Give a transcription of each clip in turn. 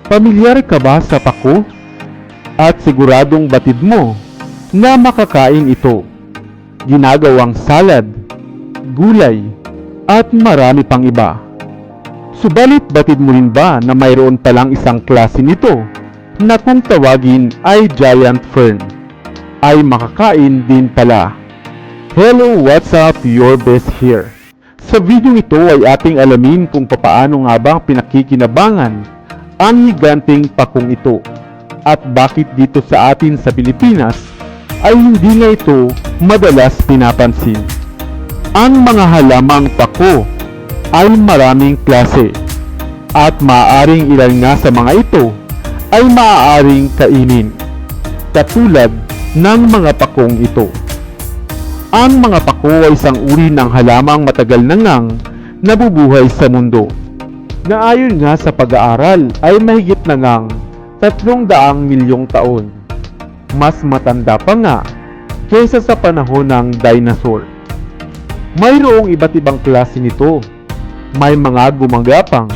Pamilyar ka ba sa pako? At siguradong batid mo na makakain ito. Ginagawang salad, gulay, at marami pang iba. Subalit batid mo rin ba na mayroon palang isang klase nito na kung tawagin ay giant fern ay makakain din pala? Hello, what's up? Your best here. Sa video ito ay ating alamin kung papaano nga ba pinakikinabangan ang higanteng pakong ito at bakit dito sa atin sa Pilipinas ay hindi na ito madalas pinapansin. Ang mga halamang pako ay maraming klase at maaaring ilan nga sa mga ito ay maaaring kainin, katulad ng mga pakong ito. Ang mga pako ay isang uri ng halamang matagal na ngang nabubuhay sa mundo, na ayon nga sa pag-aaral ay mahigit na ngang 300 milyong taon. Mas matanda pa nga kaysa sa panahon ng dinosaur. Mayroong iba't ibang klase nito. May mga gumagapang,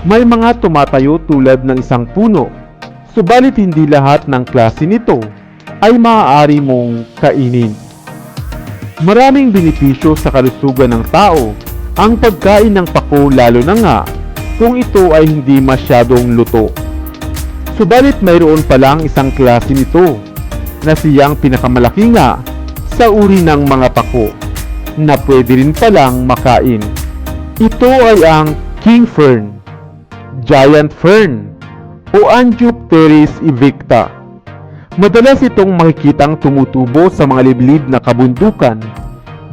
may mga tumatayo tulad ng isang puno. Subalit hindi lahat ng klase nito ay maaari mong kainin. Maraming benepisyo sa kalusugan ng tao ang pagkain ng pako, lalo na nga kung ito ay hindi masyadong luto. Subalit mayroon palang isang klase nito na siyang pinakamalaki nga sa uri ng mga pako na pwede rin palang makain. Ito ay ang king fern, giant fern o Angiopteris invicta. Madalas itong makikitang tumutubo sa mga liblib na kabundukan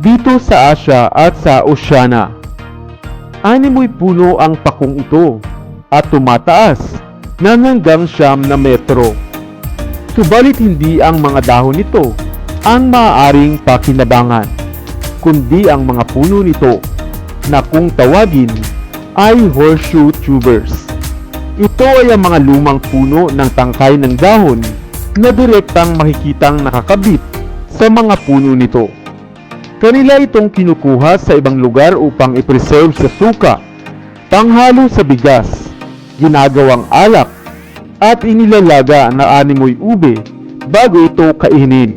dito sa Asia at sa Oceania. Animoy puno ang pakong ito at tumataas na hanggang 9 metro. Subalit hindi ang mga dahon nito ang maaaring pakinabangan, kundi ang mga puno nito na kung tawagin ay horseshoe tubers. Ito ay ang mga lumang puno ng tangkay ng dahon na direktang makikitang nakakabit sa mga puno nito. Kanila itong kinukuha sa ibang lugar upang i-preserve sa suka, panghalo sa bigas, ginagawang alak, at inilalaga na animoy ube bago ito kainin.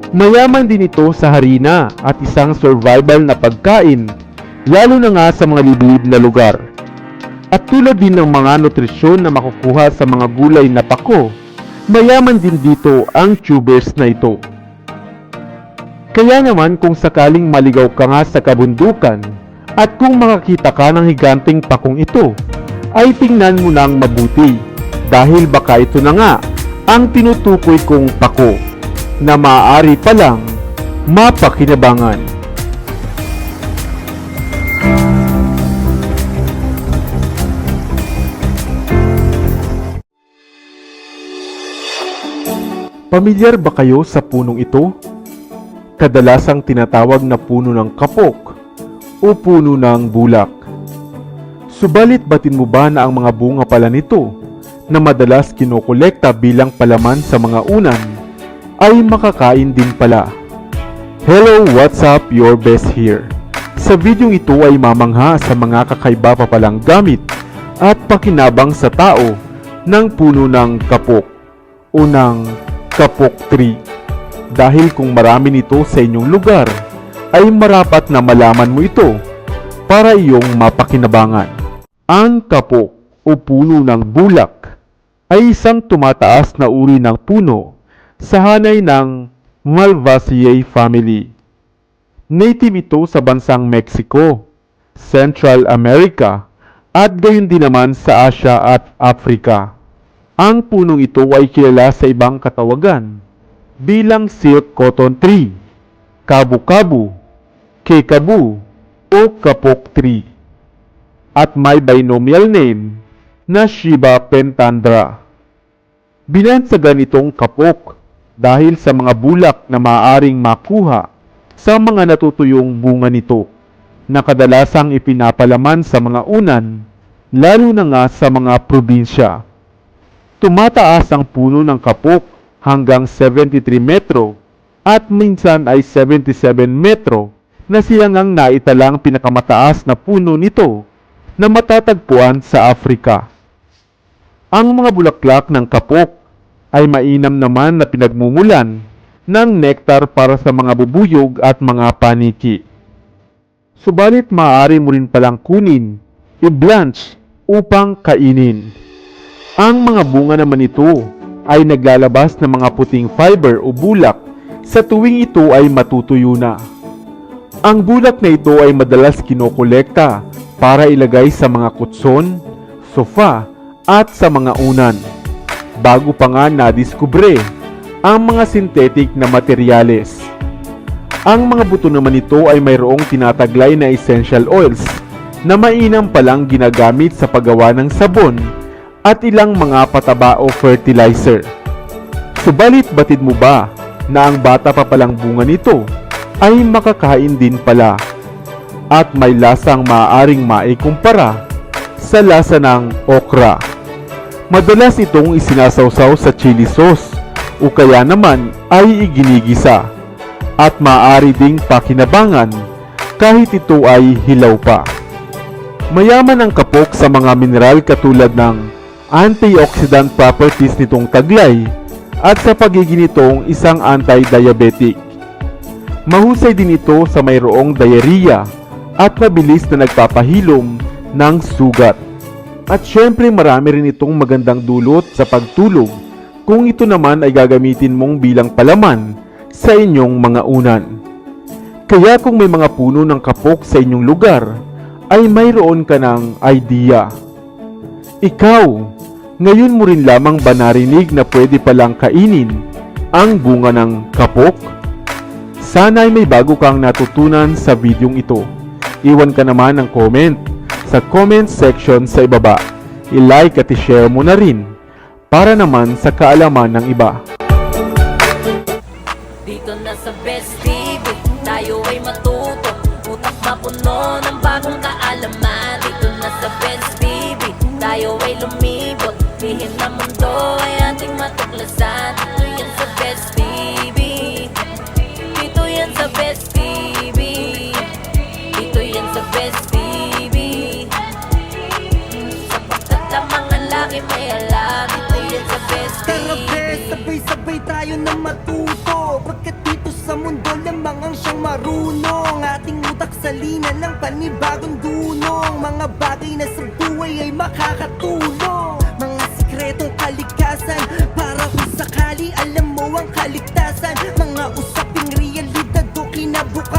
Mayaman din ito sa harina at isang survival na pagkain, lalo na nga sa mga liblib na lugar. At tulad din ng mga nutrisyon na makukuha sa mga gulay na pako, mayaman din dito ang tubers na ito. Kaya naman kung sakaling maligaw ka nga sa kabundukan at kung makakita ka ng higanteng pakong ito, ay tingnan mo nang mabuti dahil baka ito na nga ang tinutukoy kong pako na maaari palang mapakinabangan. Pamilyar ba kayo sa punong ito? Kadalasang tinatawag na puno ng kapok o puno ng bulak. Subalit batin mo ba na ang mga bunga pala nito na madalas kinokolekta bilang palaman sa mga unan ay makakain din pala? Hello, what's up? Your best here. Sa video ito ay mamangha sa mga kakaiba pa palang gamit at pakinabang sa tao ng puno ng kapok o ng kapok tree. Dahil kung marami nito sa inyong lugar, ay marapat na malaman mo ito para iyong mapakinabangan. Ang kapok o puno ng bulak ay isang tumataas na uri ng puno sa hanay ng Malvaceae family. Native ito sa bansang Mexico, Central America, at gayon din naman sa Asia at Africa. Ang punong ito ay kilala sa ibang katawagan bilang silk cotton tree, kabu-kabu, kekabu, o kapok tree, at may binomial name na Shiba pentandra. Binansagan itong kapok dahil sa mga bulak na maaaring makuha sa mga natutuyong bunga nito na kadalasang ipinapalaman sa mga unan, lalo na nga sa mga probinsya. Tumataas ang puno ng kapok hanggang 73 metro at minsan ay 77 metro na siyang ang naitalang pinakamataas na puno nito na matatagpuan sa Africa. Ang mga bulaklak ng kapok ay mainam naman na pinagmumulan ng nektar para sa mga bubuyog at mga paniki. Subalit maaari mo rin palang kunin, i-blanch upang kainin. Ang mga bunga naman ito ay naglalabas ng mga puting fiber o bulak sa tuwing ito ay matutuyo na. Ang bulak na ito ay madalas kinokolekta para ilagay sa mga kutson, sofa at sa mga unan, bago pa nga nadiskubre ang mga synthetic na materyales. Ang mga buto naman nito ay mayroong tinataglay na essential oils na mainam palang ginagamit sa paggawa ng sabon at ilang mga pataba o fertilizer. Subalit batid mo ba na ang bata pa palang bunga nito ay makakain din pala at may lasang maaaring maikumpara sa lasa ng okra. Madalas itong isinasawsaw sa chili sauce o kaya naman ay iginigisa at maaari ding pakinabangan kahit ito ay hilaw pa. Mayaman ang kapok sa mga mineral katulad ng antioxidant properties nitong taglay at sa pagiging nitong isang anti-diabetic. Mahusay din ito sa mayroong diarrhea at mabilis na nagpapahilom ng sugat. At syempre marami rin itong magandang dulot sa pagtulog kung ito naman ay gagamitin mong bilang palaman sa inyong mga unan. Kaya kung may mga puno ng kapok sa inyong lugar, ay mayroon ka ng idea. Ikaw, ngayon mo rin lamang ba narinig na pwede palang kainin ang bunga ng kapok? Sana ay may bago kang natutunan sa videong ito. Iwan ka naman ng comment sa comment section sa ibaba. I-like at i-share mo na rin para naman sa kaalaman ng iba. Dito na sa Best TV, tayo ay matuto. Utak mapuno ng bagong kaalaman. Dito na sa Best TV, tayo ay lumibot. Lihim na mundo ay ating matuklasan. Dito yan sa Best TV. Dito yan sa Best TV. Dito yan sa Best TV. Sapagkat ang mga laki may alam. Dito yan sa Best Tara TV. bes, sabay-sabay tayo na matuto. Pagkat dito sa mundo lamang ang siyang marunong. Ating utak salina ng panibagong dunong. Mga bagay na sa buhay ay makakatulong. Mga sikretong kalikasan, para kung sakali alam mo ang kaligtasan. Mga usaping realidad o kinabukasan.